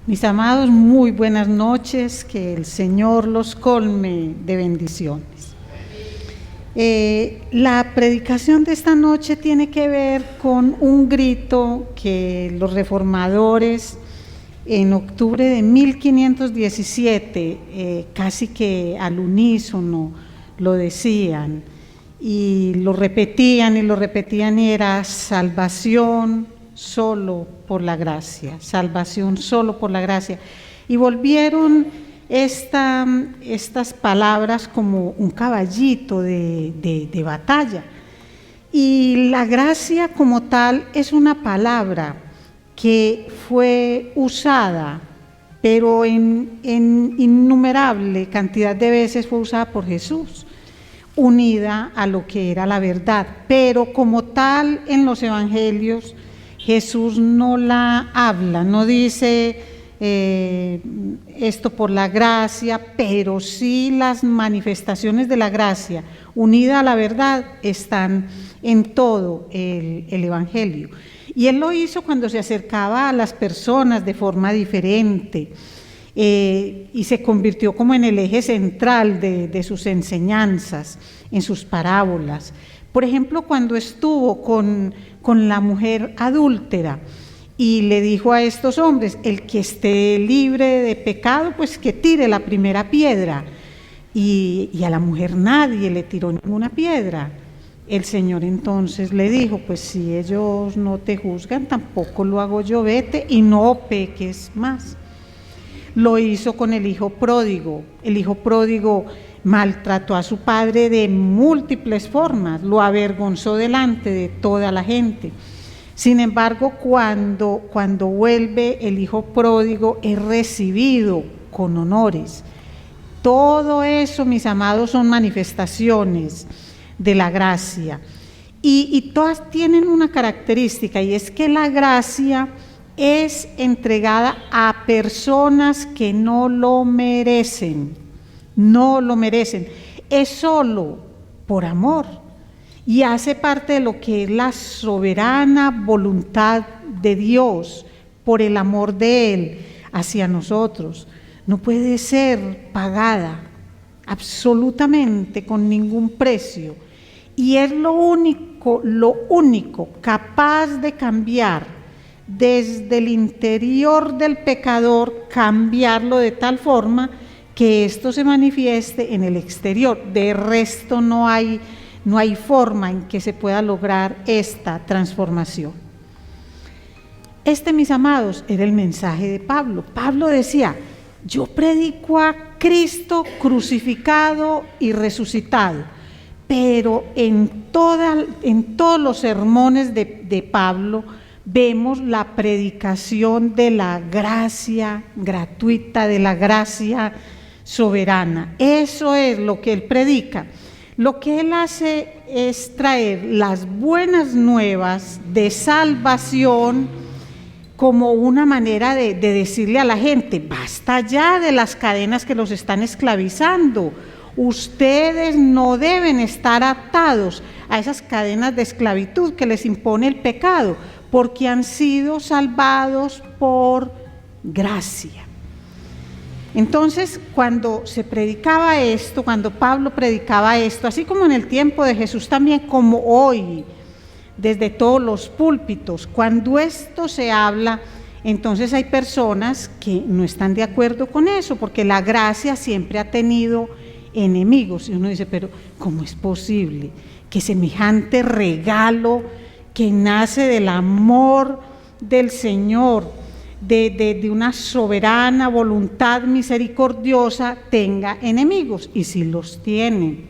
Mis amados, muy buenas noches, que el Señor los colme de bendiciones. La predicación de esta noche tiene que ver con un grito que los reformadores en octubre de 1517, casi que al unísono lo decían y lo repetían y era salvación solo por la gracia, salvación solo por la gracia. Y volvieron estas palabras como un caballito de batalla. Y la gracia como tal es una palabra que fue usada, pero en innumerable cantidad de veces fue usada por Jesús, unida a lo que era la verdad. Pero como tal en los evangelios, Jesús no la habla, no dice esto por la gracia, pero sí las manifestaciones de la gracia unida a la verdad están en todo el evangelio. Y él lo hizo cuando se acercaba a las personas de forma diferente y se convirtió como en el eje central de sus enseñanzas, en sus parábolas. Por ejemplo, cuando estuvo con la mujer adúltera y le dijo a estos hombres: el que esté libre de pecado, pues que tire la primera piedra. Y a la mujer nadie le tiró ninguna piedra. El Señor entonces le dijo: pues si ellos no te juzgan, tampoco lo hago yo, vete y no peques más. Lo hizo con el hijo pródigo. El hijo pródigo maltrató a su padre de múltiples formas, lo avergonzó delante de toda la gente. Sin embargo, cuando vuelve el hijo pródigo, es recibido con honores. Todo eso, mis amados, son manifestaciones de la gracia. Y todas tienen una característica, y es que la gracia es entregada a personas que no lo merecen. No lo merecen, es solo por amor y hace parte de lo que es la soberana voluntad de Dios por el amor de Él hacia nosotros. No puede ser pagada absolutamente con ningún precio y es lo único capaz de cambiar desde el interior del pecador, cambiarlo de tal forma que esto se manifieste en el exterior. De resto no hay forma en que se pueda lograr esta transformación. Mis amados, era el mensaje de Pablo. Pablo decía: yo predico a Cristo crucificado y resucitado. Pero en todos los sermones de Pablo vemos la predicación de la gracia gratuita, de la gracia soberana. Eso es lo que él predica. Lo que él hace es traer las buenas nuevas de salvación como una manera de decirle a la gente: basta ya de las cadenas que los están esclavizando. Ustedes no deben estar atados a esas cadenas de esclavitud que les impone el pecado, porque han sido salvados por gracia. Entonces, cuando se predicaba esto, cuando Pablo predicaba esto, así como en el tiempo de Jesús también, como hoy, desde todos los púlpitos, cuando esto se habla, entonces hay personas que no están de acuerdo con eso, porque la gracia siempre ha tenido enemigos. Y uno dice: pero ¿cómo es posible que semejante regalo que nace del amor del Señor, de una soberana voluntad misericordiosa, tenga enemigos? Y si los tiene.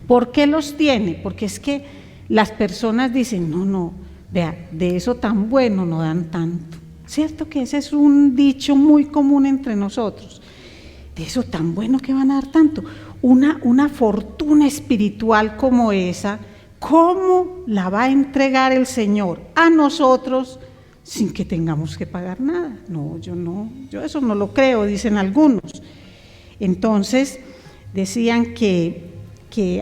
¿Por qué los tiene? Porque es que las personas dicen: no, vea, de eso tan bueno no dan tanto. ¿Cierto que ese es un dicho muy común entre nosotros? De eso tan bueno que van a dar tanto. Una fortuna espiritual como esa, ¿cómo la va a entregar el Señor a nosotros sin que tengamos que pagar nada? No, yo eso no lo creo, dicen algunos. Entonces decían que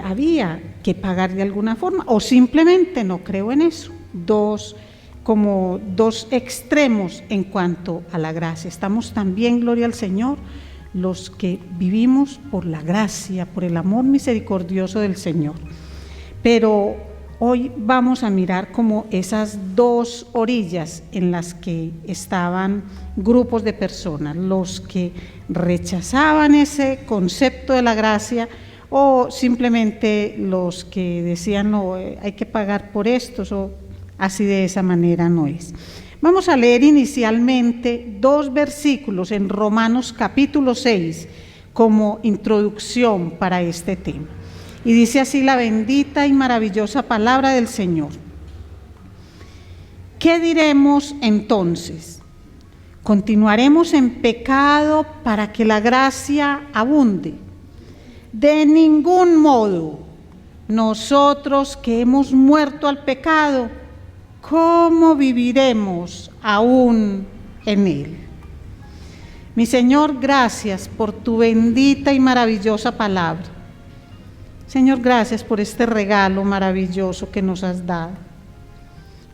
había que pagar de alguna forma, o simplemente no creo en eso. 2, como dos extremos en cuanto a la gracia. Estamos también, gloria al Señor, los que vivimos por la gracia, por el amor misericordioso del Señor. Pero hoy vamos a mirar como esas dos orillas en las que estaban grupos de personas, los que rechazaban ese concepto de la gracia o simplemente los que decían no, hay que pagar por esto, o así de esa manera no es. Vamos a leer inicialmente 2 versículos en Romanos capítulo 6 como introducción para este tema. Y dice así la bendita y maravillosa palabra del Señor. ¿Qué diremos entonces? ¿Continuaremos en pecado para que la gracia abunde? De ningún modo. Nosotros que hemos muerto al pecado, ¿cómo viviremos aún en él? Mi Señor, gracias por tu bendita y maravillosa palabra. Señor, gracias por este regalo maravilloso que nos has dado.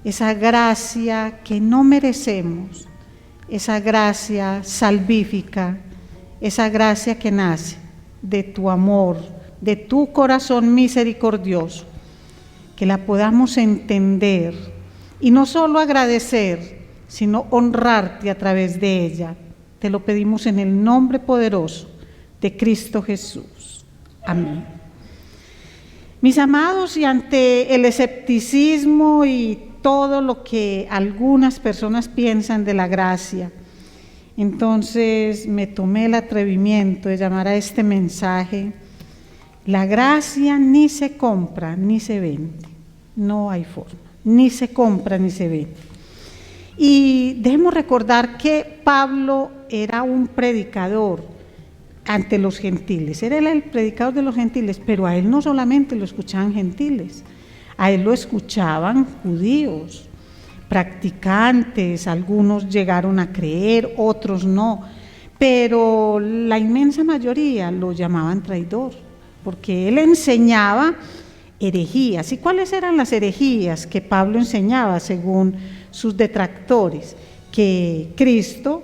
Esa gracia que no merecemos, esa gracia salvífica, esa gracia que nace de tu amor, de tu corazón misericordioso, que la podamos entender y no solo agradecer, sino honrarte a través de ella. Te lo pedimos en el nombre poderoso de Cristo Jesús. Amén. Mis amados, y ante el escepticismo y todo lo que algunas personas piensan de la gracia, entonces me tomé el atrevimiento de llamar a este mensaje: la gracia ni se compra ni se vende. No hay forma, ni se compra ni se vende. Y debemos recordar que Pablo era un predicador ante los gentiles, era el predicador de los gentiles, pero a él no solamente lo escuchaban gentiles, a él lo escuchaban judíos, practicantes, algunos llegaron a creer, otros no, pero la inmensa mayoría lo llamaban traidor, porque él enseñaba herejías. ¿Y cuáles eran las herejías que Pablo enseñaba según sus detractores? Que Cristo,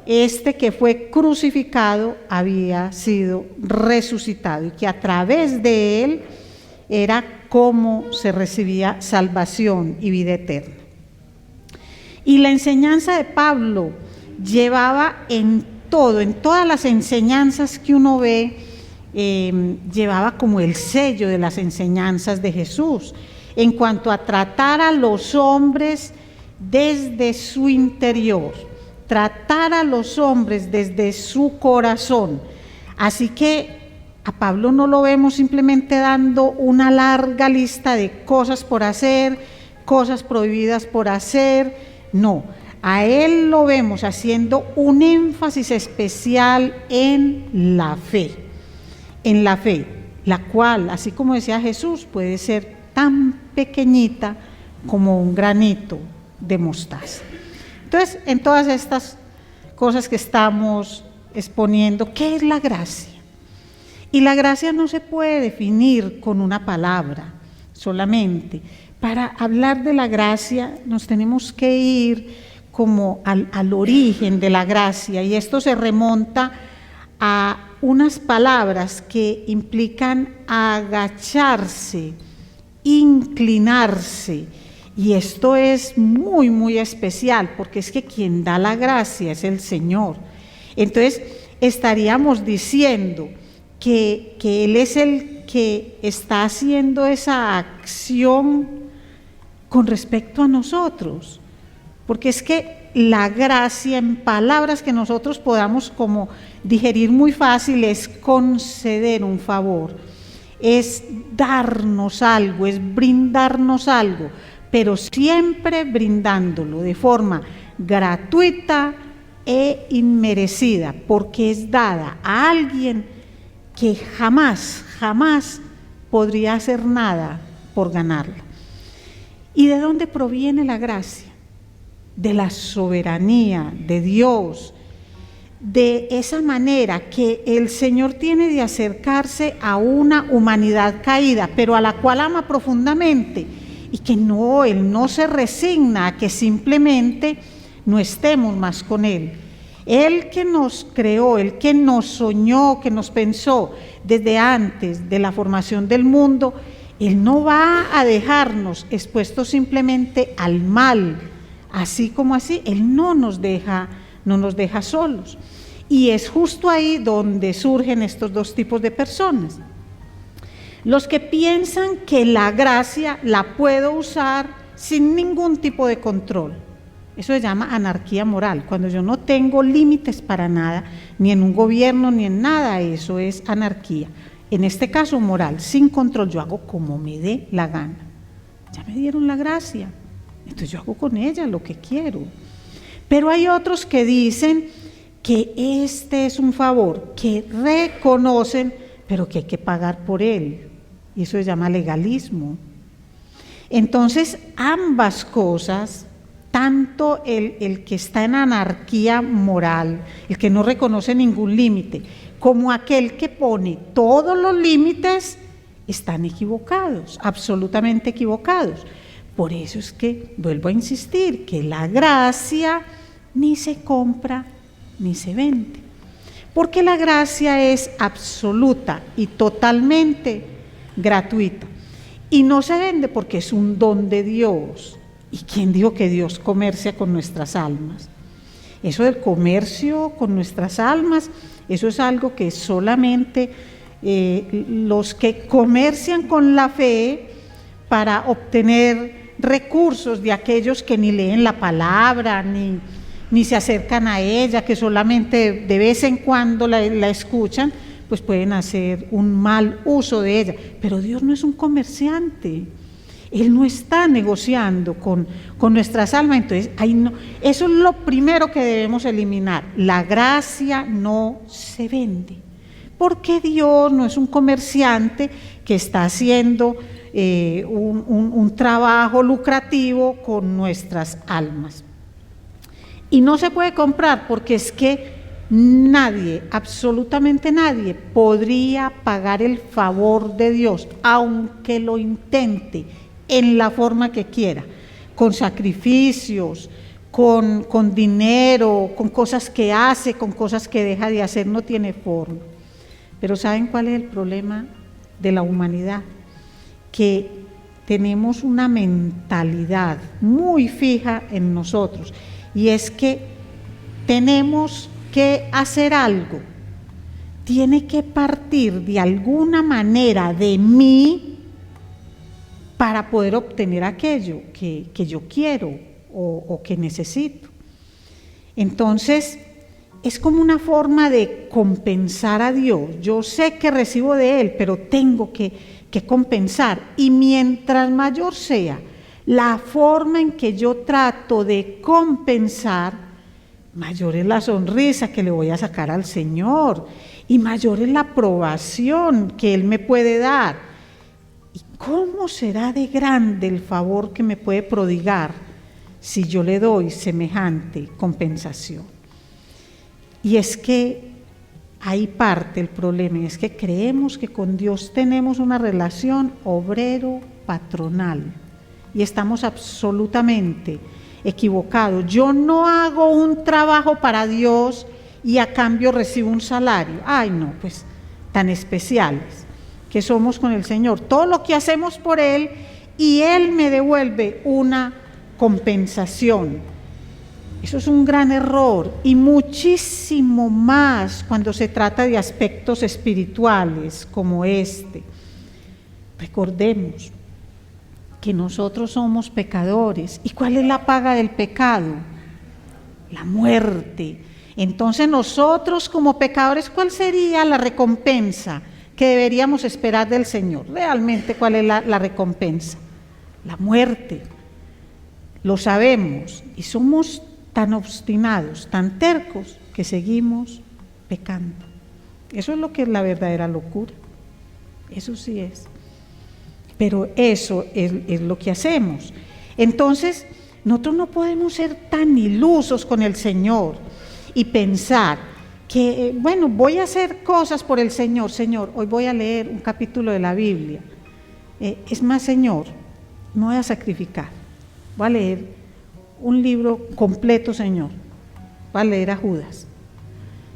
que fue crucificado, había sido resucitado y que a través de él era como se recibía salvación y vida eterna. Y la enseñanza de Pablo llevaba en todo, en todas las enseñanzas que uno ve, llevaba como el sello de las enseñanzas de Jesús en cuanto a tratar a los hombres desde su interior, tratar a los hombres desde su corazón. Así que a Pablo no lo vemos simplemente dando una larga lista de cosas por hacer, cosas prohibidas por hacer, no, a él lo vemos haciendo un énfasis especial en la fe, la cual, así como decía Jesús, puede ser tan pequeñita como un granito de mostaza. Entonces, en todas estas cosas que estamos exponiendo, ¿qué es la gracia? Y la gracia no se puede definir con una palabra solamente. Para hablar de la gracia nos tenemos que ir como al origen de la gracia, y esto se remonta a unas palabras que implican agacharse, inclinarse, y esto es muy, muy especial, porque es que quien da la gracia es el Señor. Entonces, estaríamos diciendo que Él es el que está haciendo esa acción con respecto a nosotros, porque es que la gracia, en palabras que nosotros podamos como digerir muy fácil, es conceder un favor, es darnos algo, es brindarnos algo, pero siempre brindándolo de forma gratuita e inmerecida, porque es dada a alguien que jamás podría hacer nada por ganarla. ¿Y de dónde proviene la gracia? De la soberanía de Dios, de esa manera que el Señor tiene de acercarse a una humanidad caída, pero a la cual ama profundamente, y que no, Él no se resigna a que simplemente no estemos más con Él. Él que nos creó, Él que nos soñó, que nos pensó desde antes de la formación del mundo, Él no va a dejarnos expuestos simplemente al mal, así como así. Él no nos deja solos. Y es justo ahí donde surgen estos dos tipos de personas. Los que piensan que la gracia la puedo usar sin ningún tipo de control. Eso se llama anarquía moral, cuando yo no tengo límites para nada, ni en un gobierno, ni en nada, eso es anarquía. En este caso moral, sin control, yo hago como me dé la gana. Ya me dieron la gracia, entonces yo hago con ella lo que quiero. Pero hay otros que dicen que este es un favor, que reconocen, pero que hay que pagar por él, y eso se llama legalismo. Entonces, ambas cosas, tanto el que está en anarquía moral, el que no reconoce ningún límite, como aquel que pone todos los límites, están equivocados, absolutamente equivocados. Por eso es que, vuelvo a insistir, que la gracia ni se compra ni se vende, porque la gracia es absoluta y totalmente gratuita, y no se vende porque es un don de Dios. ¿Y quién dijo que Dios comercia con nuestras almas? Eso del comercio con nuestras almas, eso es algo que solamente los que comercian con la fe para obtener recursos de aquellos que ni leen la palabra, ni se acercan a ella, que solamente de vez en cuando la escuchan, pues pueden hacer un mal uso de ella. Pero Dios no es un comerciante. Él no está negociando con nuestras almas. Entonces, eso es lo primero que debemos eliminar. La gracia no se vende, porque Dios no es un comerciante que está haciendo un trabajo lucrativo con nuestras almas. Y no se puede comprar, porque es que nadie, absolutamente nadie, podría pagar el favor de Dios, aunque lo intente, en la forma que quiera, con sacrificios, con dinero, con cosas que hace, con cosas que deja de hacer, no tiene forma. Pero ¿saben cuál es el problema de la humanidad? Que tenemos una mentalidad muy fija en nosotros, y es que tenemos que hacer algo, tiene que partir de alguna manera de mí para poder obtener aquello que yo quiero o que necesito. Entonces, es como una forma de compensar a Dios. Yo sé que recibo de Él, pero tengo que compensar. Y mientras mayor sea la forma en que yo trato de compensar, mayor es la sonrisa que le voy a sacar al Señor, y mayor es la aprobación que Él me puede dar. ¿Y cómo será de grande el favor que me puede prodigar si yo le doy semejante compensación? Y es que ahí parte el problema, y es que creemos que con Dios tenemos una relación obrero-patronal, y estamos absolutamente equivocados. Yo no hago un trabajo para Dios y a cambio recibo un salario. Ay, no, pues tan especiales que somos con el Señor. Todo lo que hacemos por Él, y Él me devuelve una compensación. Eso es un gran error, y muchísimo más cuando se trata de aspectos espirituales como este. Recordemos que nosotros somos pecadores. ¿Y cuál es la paga del pecado? La muerte. Entonces nosotros como pecadores, ¿cuál sería la recompensa que deberíamos esperar del Señor? Realmente, ¿cuál es la recompensa? La muerte. Lo sabemos, y somos tan obstinados, tan tercos, que seguimos pecando. Eso es lo que es la verdadera locura. Eso sí es. Pero eso es lo que hacemos. Entonces, nosotros no podemos ser tan ilusos con el Señor y pensar que, bueno, voy a hacer cosas por el Señor. Señor, hoy voy a leer un capítulo de la Biblia. Es más, Señor, no voy a sacrificar, voy a leer un libro completo, Señor, voy a leer a Judas.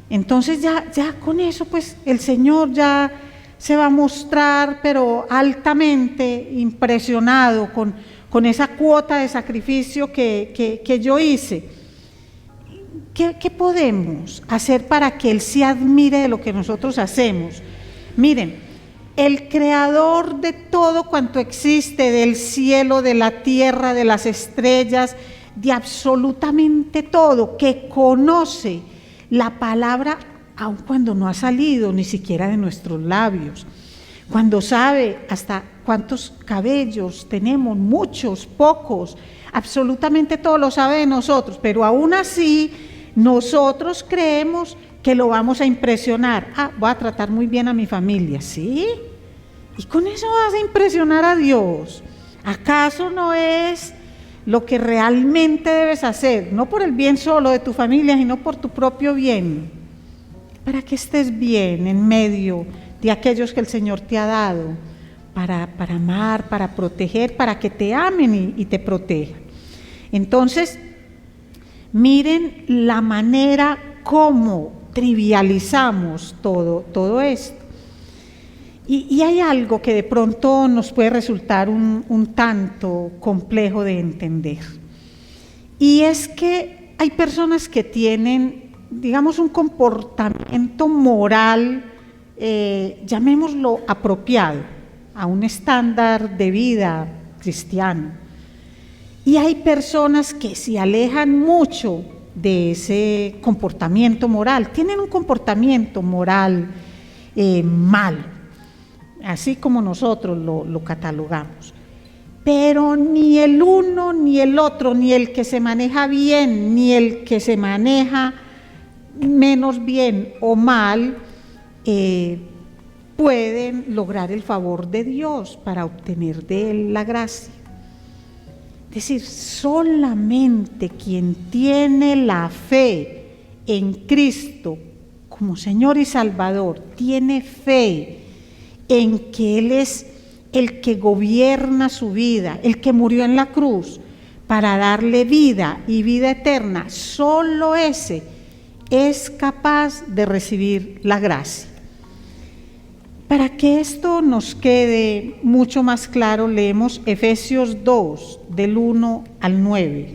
Entonces ya con eso pues el Señor ya se va a mostrar, pero altamente impresionado con esa cuota de sacrificio que yo hice. ¿Qué podemos hacer para que Él se admire de lo que nosotros hacemos? Miren, el creador de todo cuanto existe, del cielo, de la tierra, de las estrellas, de absolutamente todo, que conoce la palabra aun cuando no ha salido ni siquiera de nuestros labios, cuando sabe hasta cuántos cabellos tenemos, muchos, pocos, absolutamente todo lo sabe de nosotros, pero aún así nosotros creemos que lo vamos a impresionar. Voy a tratar muy bien a mi familia, ¿sí? Y con eso vas a impresionar a Dios. ¿Acaso no es lo que realmente debes hacer? No por el bien solo de tu familia, sino por tu propio bien, para que estés bien en medio de aquellos que el Señor te ha dado, para amar, para proteger, para que te amen y te protejan. Entonces, miren la manera como trivializamos todo esto. Y hay algo que de pronto nos puede resultar un tanto complejo de entender. Y es que hay personas que tienen, digamos, un comportamiento moral, llamémoslo apropiado, a un estándar de vida cristiano. Y hay personas que se alejan mucho de ese comportamiento moral, tienen un comportamiento moral malo, así como nosotros lo catalogamos. Pero ni el uno ni el otro, ni el que se maneja bien, ni el que se maneja menos bien o mal, pueden lograr el favor de Dios para obtener de Él la gracia. Es decir, solamente quien tiene la fe en Cristo como Señor y Salvador, tiene fe en que Él es el que gobierna su vida, el que murió en la cruz para darle vida y vida eterna, solo ese es capaz de recibir la gracia. Para que esto nos quede mucho más claro, leemos Efesios 2, del 1 al 9.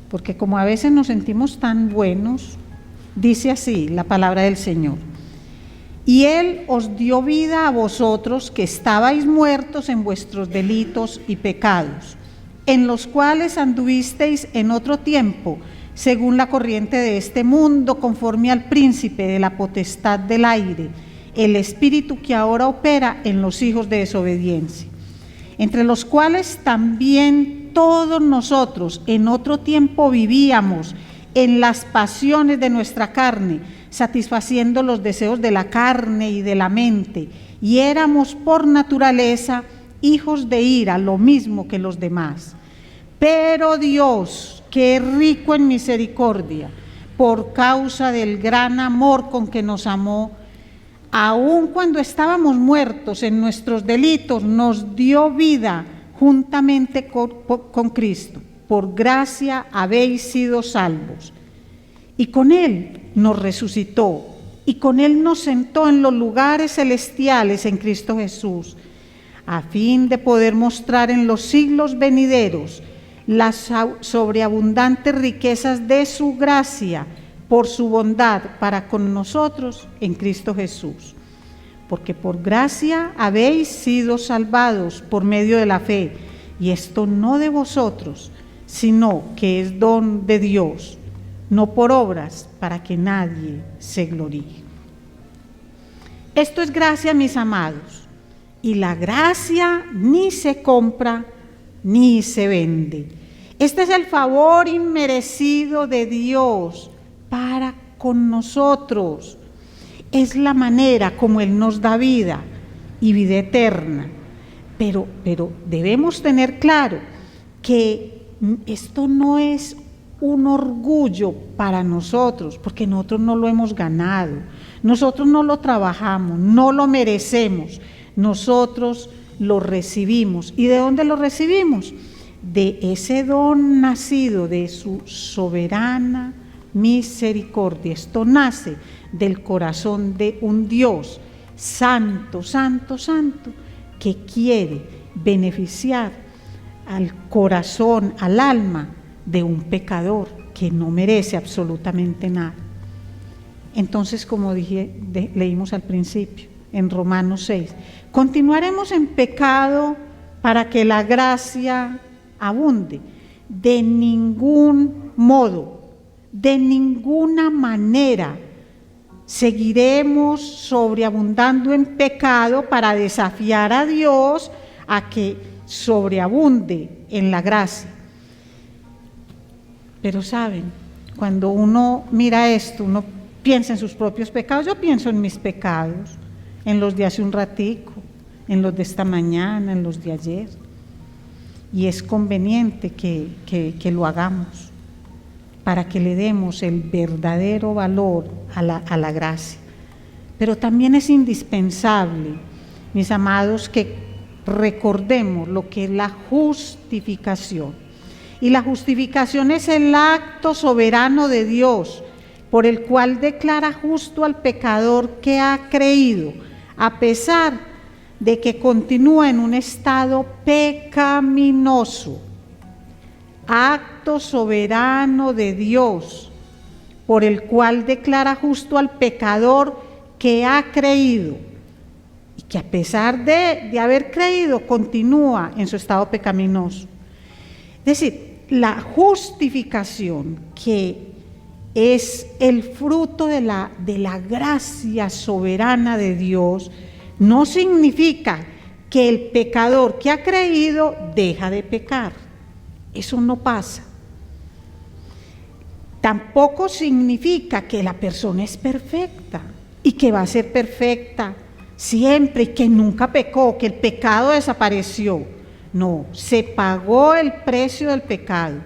Porque como a veces nos sentimos tan buenos, dice así la palabra del Señor. Y Él os dio vida a vosotros que estabais muertos en vuestros delitos y pecados, en los cuales anduvisteis en otro tiempo, según la corriente de este mundo, conforme al príncipe de la potestad del aire, el espíritu que ahora opera en los hijos de desobediencia, entre los cuales también todos nosotros en otro tiempo vivíamos en las pasiones de nuestra carne, satisfaciendo los deseos de la carne y de la mente, y éramos por naturaleza hijos de ira, lo mismo que los demás. Pero Dios, que es rico en misericordia, por causa del gran amor con que nos amó, aun cuando estábamos muertos en nuestros delitos, nos dio vida juntamente con Cristo. Por gracia habéis sido salvos. Y con Él nos resucitó, y con Él nos sentó en los lugares celestiales en Cristo Jesús, a fin de poder mostrar en los siglos venideros las sobreabundantes riquezas de su gracia por su bondad para con nosotros en Cristo Jesús. Porque por gracia habéis sido salvados por medio de la fe, y esto no de vosotros, sino que es don de Dios, no por obras, para que nadie se gloríe. Esto es gracia, mis amados, y la gracia ni se compra ni se vende. Este es el favor inmerecido de Dios para con nosotros. Es la manera como Él nos da vida y vida eterna. Pero debemos tener claro que esto no es un orgullo para nosotros, porque nosotros no lo hemos ganado. Nosotros no lo trabajamos, no lo merecemos, nosotros lo recibimos. ¿Y de dónde lo recibimos? De ese don nacido de su soberana misericordia. Esto nace del corazón de un Dios santo, santo, santo, que quiere beneficiar al corazón, al alma de un pecador que no merece absolutamente nada. Entonces, como leímos al principio, en Romanos 6, continuaremos en pecado para que la gracia abunde. De ningún modo, de ninguna manera seguiremos sobreabundando en pecado para desafiar a Dios a que sobreabunde en la gracia. Pero saben, cuando uno mira esto, uno piensa en sus propios pecados. Yo pienso en mis pecados, en los de hace un ratico, en los de esta mañana, en los de ayer. Y es conveniente que lo hagamos para que le demos el verdadero valor a la gracia. Pero también es indispensable, mis amados, que recordemos lo que es la justificación. Y la justificación es el acto soberano de Dios, por el cual declara justo al pecador que ha creído, a pesar de que continúa en un estado pecaminoso. Acto soberano de Dios, por el cual declara justo al pecador que ha creído, y que a pesar de haber creído, continúa en su estado pecaminoso. Es decir, la justificación, que es el fruto de la gracia soberana de Dios, no significa que el pecador que ha creído deja de pecar. Eso no pasa. Tampoco significa que la persona es perfecta y que va a ser perfecta siempre y que nunca pecó, que el pecado desapareció. No, se pagó el precio del pecado,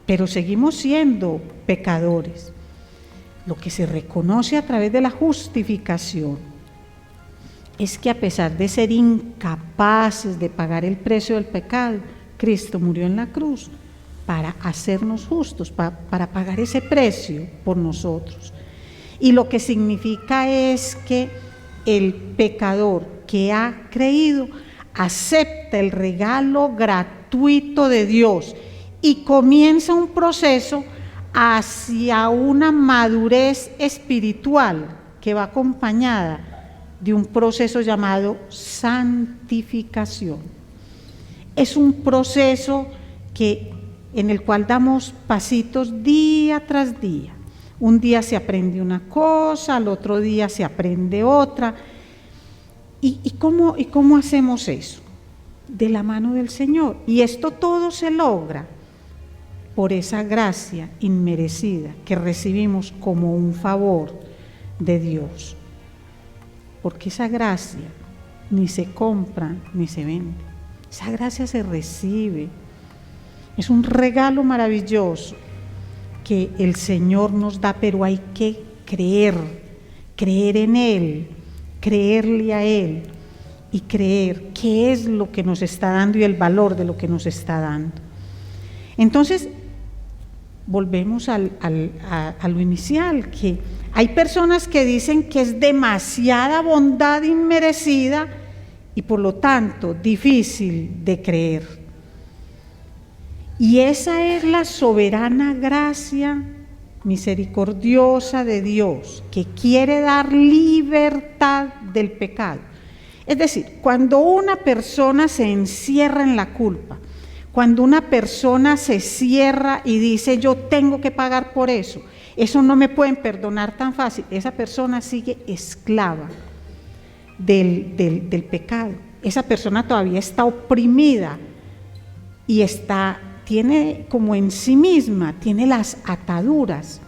pero seguimos siendo pecadores. Lo que se reconoce a través de la justificación es que a pesar de ser incapaces de pagar el precio del pecado, Cristo murió en la cruz para hacernos justos, para pagar ese precio por nosotros. Y lo que significa es que el pecador que ha creído acepta el regalo gratuito de Dios y comienza un proceso hacia una madurez espiritual que va acompañada de un proceso llamado santificación. Es un proceso en el cual damos pasitos día tras día. Un día se aprende una cosa, al otro día se aprende otra. ¿Y cómo hacemos eso? De la mano del Señor. Y esto todo se logra por esa gracia inmerecida que recibimos como un favor de Dios. Porque esa gracia ni se compra ni se vende. Esa gracia se recibe. Es un regalo maravilloso que el Señor nos da, pero hay que creer en Él, creerle a Él y creer qué es lo que nos está dando y el valor de lo que nos está dando. Entonces, volvemos a lo inicial, que hay personas que dicen que es demasiada bondad inmerecida y por lo tanto difícil de creer. Y esa es la soberana gracia misericordiosa de Dios, que quiere dar libertad del pecado. Es decir, cuando una persona se encierra en la culpa, cuando una persona se cierra y dice yo tengo que pagar por eso no me pueden perdonar tan fácil, esa persona sigue esclava del pecado. Esa persona todavía está oprimida y tiene como en sí misma, tiene las ataduras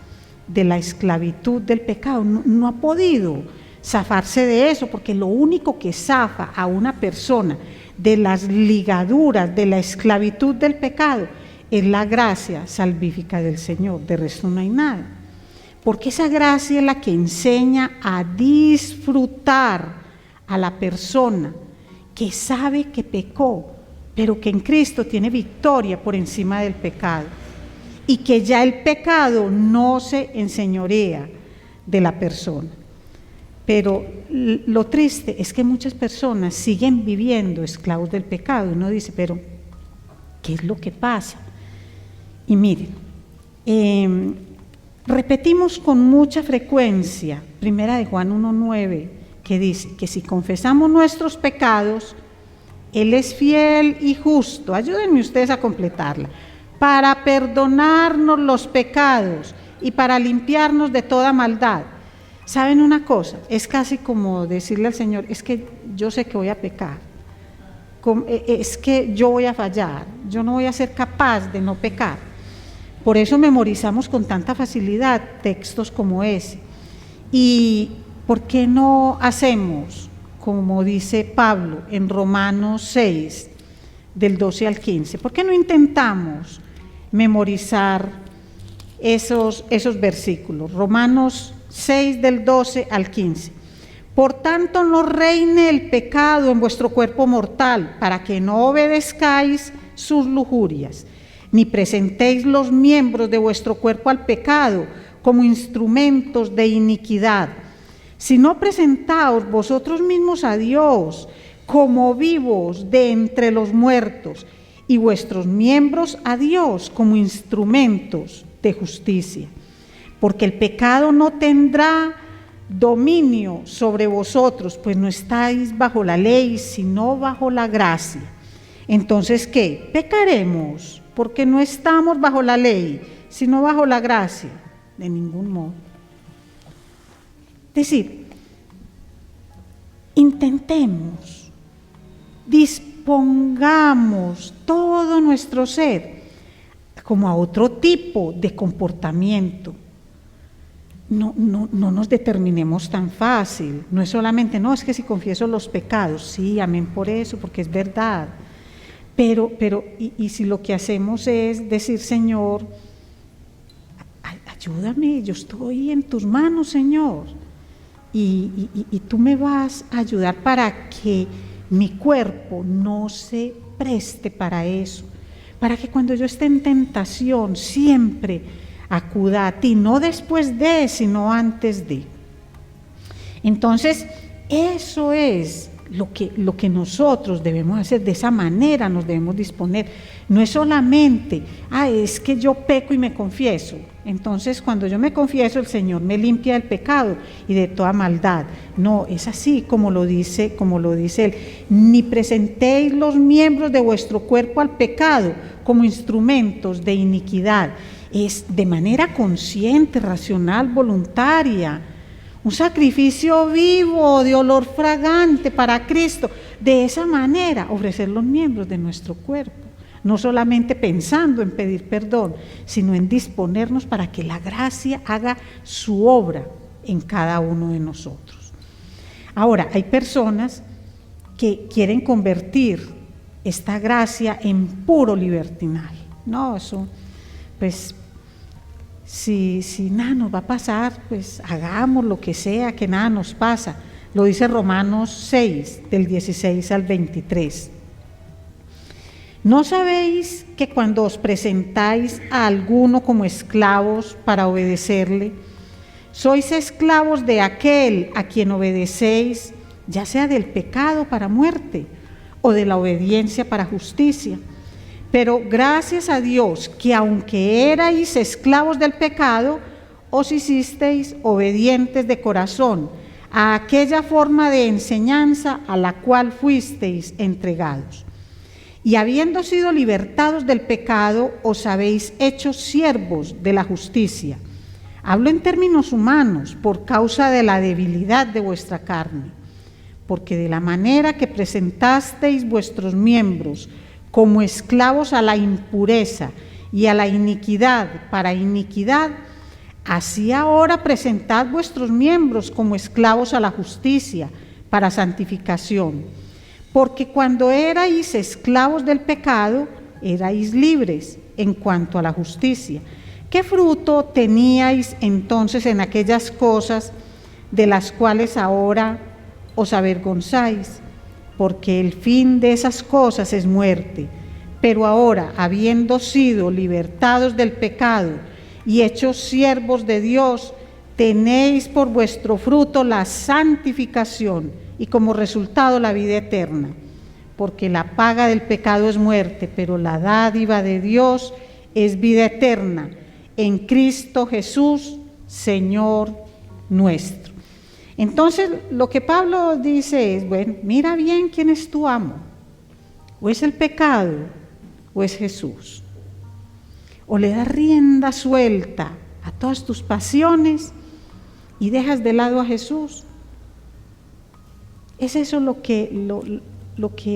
de la esclavitud del pecado, no ha podido zafarse de eso, porque lo único que zafa a una persona de las ligaduras de la esclavitud del pecado es la gracia salvífica del Señor, de resto no hay nada. porque esa gracia es la que enseña a disfrutar a la persona que sabe que pecó, pero que en Cristo tiene victoria por encima del pecado, y que ya el pecado no se enseñorea de la persona. Pero lo triste es que muchas personas siguen viviendo esclavos del pecado. Uno dice, pero ¿qué es lo que pasa? Y miren, repetimos con mucha frecuencia, 1 Juan 1:9, que dice que si confesamos nuestros pecados, Él es fiel y justo, ayúdenme ustedes a completarla, para perdonarnos los pecados y para limpiarnos de toda maldad. ¿Saben una cosa? Es casi como decirle al Señor, es que yo sé que voy a pecar, es que yo voy a fallar, yo no voy a ser capaz de no pecar. Por eso memorizamos con tanta facilidad textos como ese. ¿Y por qué no hacemos, como dice Pablo en Romanos 6, del 12 al 15? ¿Por qué no intentamos memorizar esos versículos? Romanos 6, del 12 al 15. Por tanto, no reine el pecado en vuestro cuerpo mortal, para que no obedezcáis sus lujurias, ni presentéis los miembros de vuestro cuerpo al pecado como instrumentos de iniquidad, sino presentaos vosotros mismos a Dios como vivos de entre los muertos, y vuestros miembros a Dios como instrumentos de justicia. Porque el pecado no tendrá dominio sobre vosotros, pues no estáis bajo la ley, sino bajo la gracia. Entonces, ¿qué? ¿Pecaremos porque no estamos bajo la ley, sino bajo la gracia? De ningún modo. Es decir, intentemos, dispongamos todo nuestro ser como a otro tipo de comportamiento. No nos determinemos tan fácil. No es solamente, no, es que si confieso los pecados, sí, amén por eso, porque es verdad. Pero si lo que hacemos es decir, Señor, ayúdame, yo estoy en tus manos, Señor, y tú me vas a ayudar para que mi cuerpo no se preste para eso, para que cuando yo esté en tentación siempre acuda a ti, no después de, sino antes de. Entonces, eso es lo que nosotros debemos hacer, de esa manera nos debemos disponer. No es solamente, es que yo peco y me confieso. Entonces, cuando yo me confieso, el Señor me limpia del pecado y de toda maldad. No, es así como lo dice Él. Ni presentéis los miembros de vuestro cuerpo al pecado como instrumentos de iniquidad. Es de manera consciente, racional, voluntaria, un sacrificio vivo de olor fragante para Cristo. De esa manera ofrecer los miembros de nuestro cuerpo, no solamente pensando en pedir perdón, sino en disponernos para que la gracia haga su obra en cada uno de nosotros. Ahora, hay personas que quieren convertir esta gracia en puro libertinaje. No, eso, pues, si nada nos va a pasar, pues hagamos lo que sea, que nada nos pasa. Lo dice Romanos 6, del 16 al 23. ¿No sabéis que cuando os presentáis a alguno como esclavos para obedecerle, sois esclavos de aquel a quien obedecéis, ya sea del pecado para muerte o de la obediencia para justicia? Pero gracias a Dios que aunque erais esclavos del pecado, os hicisteis obedientes de corazón a aquella forma de enseñanza a la cual fuisteis entregados. Y habiendo sido libertados del pecado, os habéis hecho siervos de la justicia. Hablo en términos humanos, por causa de la debilidad de vuestra carne. Porque de la manera que presentasteis vuestros miembros como esclavos a la impureza y a la iniquidad para iniquidad, así ahora presentad vuestros miembros como esclavos a la justicia para santificación. Porque cuando erais esclavos del pecado, erais libres en cuanto a la justicia. ¿Qué fruto teníais entonces en aquellas cosas de las cuales ahora os avergonzáis? Porque el fin de esas cosas es muerte. Pero ahora, habiendo sido libertados del pecado y hechos siervos de Dios, tenéis por vuestro fruto la santificación y como resultado la vida eterna. Porque la paga del pecado es muerte, pero la dádiva de Dios es vida eterna en Cristo Jesús, Señor nuestro. Entonces, lo que Pablo dice es, bueno, mira bien quién es tu amo. O es el pecado, o es Jesús. O le das rienda suelta a todas tus pasiones y dejas de lado a Jesús. Es eso lo que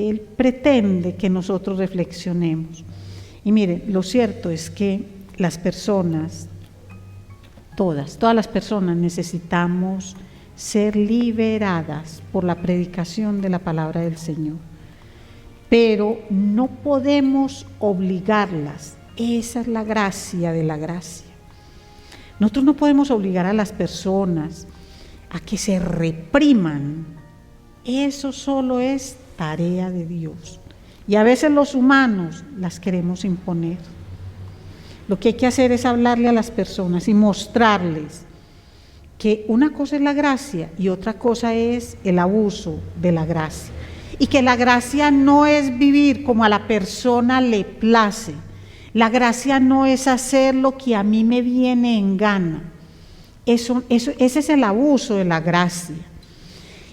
Él pretende que nosotros reflexionemos. Y miren, lo cierto es que las personas, todas las personas necesitamos ser liberadas por la predicación de la palabra del Señor. Pero no podemos obligarlas. Esa es la gracia de la gracia. Nosotros no podemos obligar a las personas a que se repriman. Eso solo es tarea de Dios. Y a veces los humanos las queremos imponer. Lo que hay que hacer es hablarle a las personas y mostrarles que una cosa es la gracia y otra cosa es el abuso de la gracia. Y que la gracia no es vivir como a la persona le place. La gracia no es hacer lo que a mí me viene en gana. Ese es el abuso de la gracia.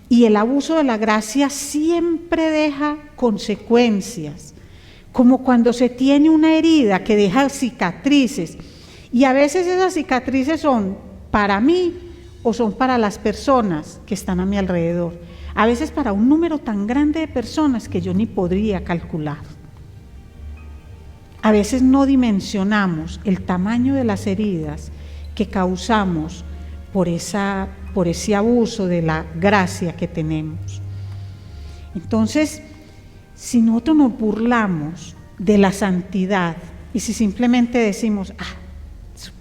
Y el abuso de la gracia siempre deja consecuencias, como cuando se tiene una herida que deja cicatrices, y a veces esas cicatrices son para mí o son para las personas que están a mi alrededor, a veces para un número tan grande de personas que yo ni podría calcular. A veces no dimensionamos el tamaño de las heridas que causamos por ese abuso de la gracia que tenemos. Entonces, si nosotros nos burlamos de la santidad y si simplemente decimos,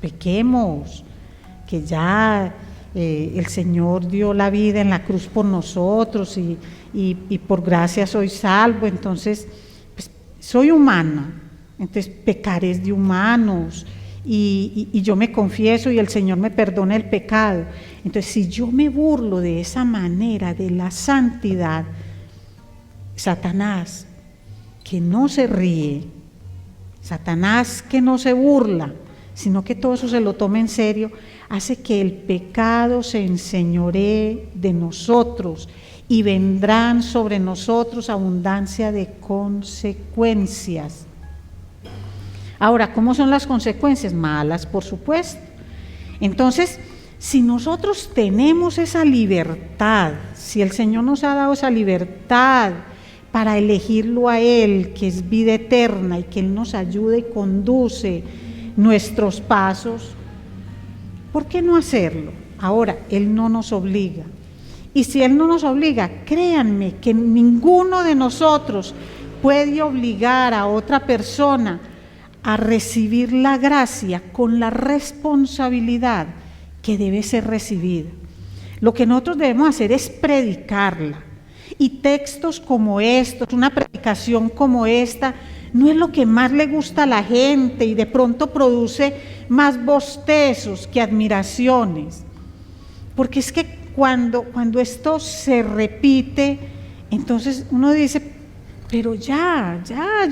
pequemos, que ya el Señor dio la vida en la cruz por nosotros y por gracia soy salvo, entonces pues, soy humana, entonces pecar es de humanos. Y yo me confieso y el Señor me perdona el pecado. Entonces, si yo me burlo de esa manera de la santidad, Satanás, que no se ríe, Satanás que no se burla, sino que todo eso se lo toma en serio, hace que el pecado se enseñoree de nosotros y vendrán sobre nosotros abundancia de consecuencias. Ahora, ¿cómo son las consecuencias? Malas, por supuesto. Entonces, si nosotros tenemos esa libertad, si el Señor nos ha dado esa libertad para elegirlo a Él, que es vida eterna y que Él nos ayude y conduce nuestros pasos, ¿por qué no hacerlo? Ahora, Él no nos obliga. Y si Él no nos obliga, créanme que ninguno de nosotros puede obligar a otra persona a recibir la gracia con la responsabilidad que debe ser recibida. Lo que nosotros debemos hacer es predicarla. Y textos como estos, una predicación como esta, no es lo que más le gusta a la gente y de pronto produce más bostezos que admiraciones. Porque es que cuando esto se repite, entonces uno dice, pero yo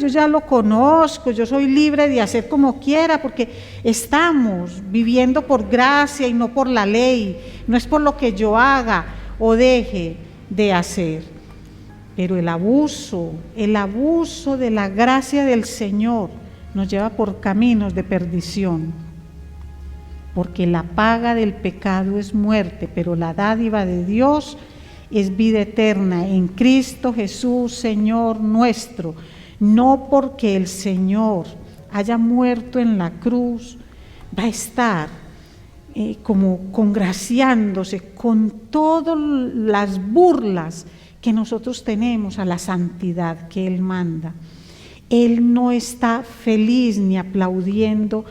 ya lo conozco, yo soy libre de hacer como quiera, porque estamos viviendo por gracia y no por la ley, no es por lo que yo haga o deje de hacer. Pero el abuso de la gracia del Señor nos lleva por caminos de perdición, porque la paga del pecado es muerte, pero la dádiva de Dios es vida eterna en Cristo Jesús, Señor nuestro. No porque el Señor haya muerto en la cruz, va a estar como congraciándose con todas las burlas que nosotros tenemos a la santidad que Él manda. Él no está feliz ni aplaudiendo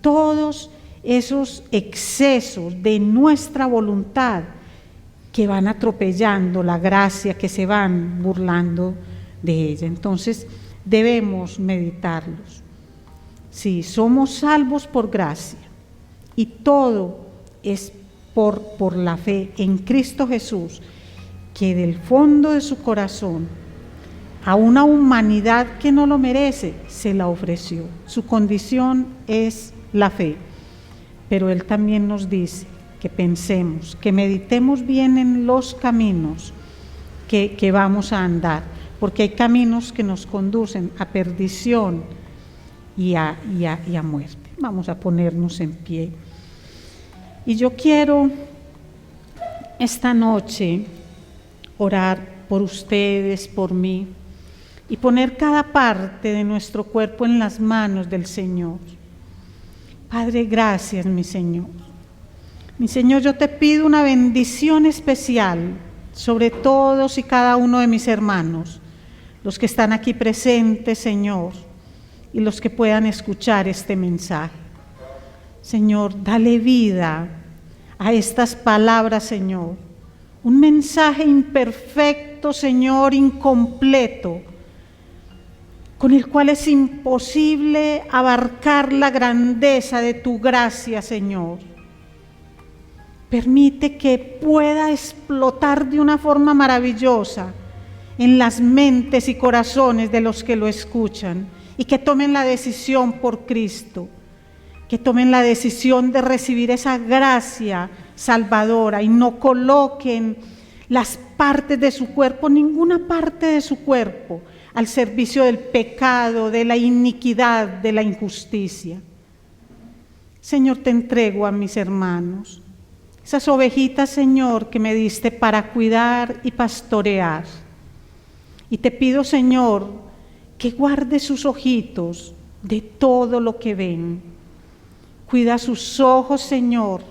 todos esos excesos de nuestra voluntad que van atropellando la gracia, que se van burlando de ella. Entonces debemos meditarlos. Sí, somos salvos por gracia y todo es por la fe en Cristo Jesús, que del fondo de su corazón a una humanidad que no lo merece se la ofreció. Su condición es la fe, pero Él también nos dice que pensemos, que meditemos bien en los caminos que vamos a andar, porque hay caminos que nos conducen a perdición y a muerte. Vamos a ponernos en pie. Y yo quiero esta noche orar por ustedes, por mí, y poner cada parte de nuestro cuerpo en las manos del Señor. Padre, gracias, mi Señor. Mi Señor, yo te pido una bendición especial sobre todos y cada uno de mis hermanos, los que están aquí presentes, Señor, y los que puedan escuchar este mensaje. Señor, dale vida a estas palabras, Señor. Un mensaje imperfecto, Señor, incompleto, con el cual es imposible abarcar la grandeza de tu gracia, Señor. Permite que pueda explotar de una forma maravillosa en las mentes y corazones de los que lo escuchan y que tomen la decisión por Cristo, que tomen la decisión de recibir esa gracia salvadora y no coloquen las partes de su cuerpo, ninguna parte de su cuerpo, al servicio del pecado, de la iniquidad, de la injusticia. Señor, te entrego a mis hermanos, esas ovejitas, Señor, que me diste para cuidar y pastorear. Y te pido, Señor, que guarde sus ojitos de todo lo que ven. Cuida sus ojos, Señor,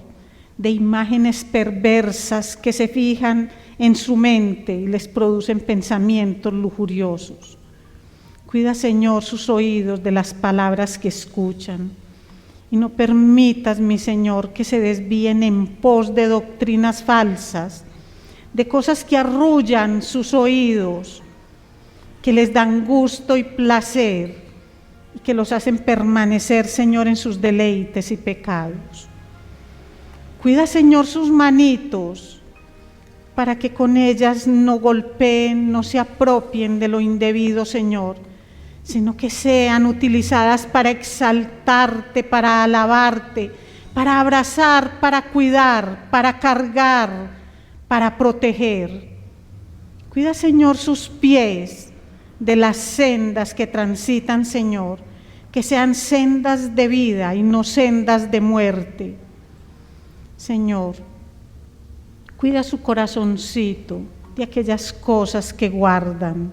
de imágenes perversas que se fijan en su mente y les producen pensamientos lujuriosos. Cuida, Señor, sus oídos de las palabras que escuchan. Y no permitas, mi Señor, que se desvíen en pos de doctrinas falsas, de cosas que arrullan sus oídos, que les dan gusto y placer y que los hacen permanecer, Señor, en sus deleites y pecados. Cuida, Señor, sus manitos para que con ellas no golpeen, no se apropien de lo indebido, Señor, sino que sean utilizadas para exaltarte, para alabarte, para abrazar, para cuidar, para cargar, para proteger. Cuida, Señor, sus pies de las sendas que transitan, Señor, que sean sendas de vida y no sendas de muerte. Señor, cuida su corazoncito de aquellas cosas que guardan,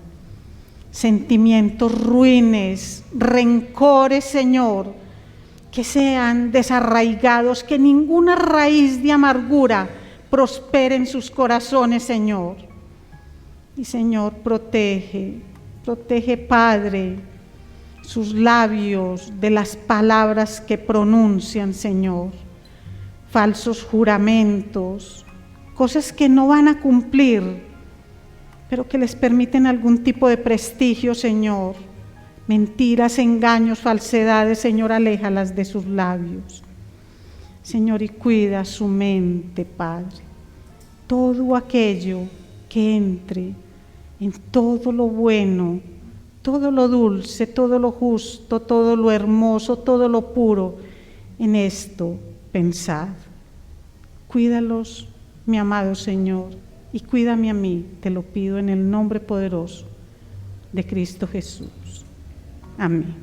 sentimientos ruines, rencores, Señor, que sean desarraigados, que ninguna raíz de amargura prospere en sus corazones, Señor. Y Señor, protege, Padre, sus labios de las palabras que pronuncian, Señor, falsos juramentos, cosas que no van a cumplir, pero que les permiten algún tipo de prestigio, Señor. Mentiras, engaños, falsedades, Señor, aléjalas de sus labios. Señor, y cuida su mente, Padre. Todo aquello que entre en todo lo bueno, todo lo dulce, todo lo justo, todo lo hermoso, todo lo puro, en esto pensad. Cuídalos, mi amado Señor, y cuídame a mí, te lo pido en el nombre poderoso de Cristo Jesús. Amén.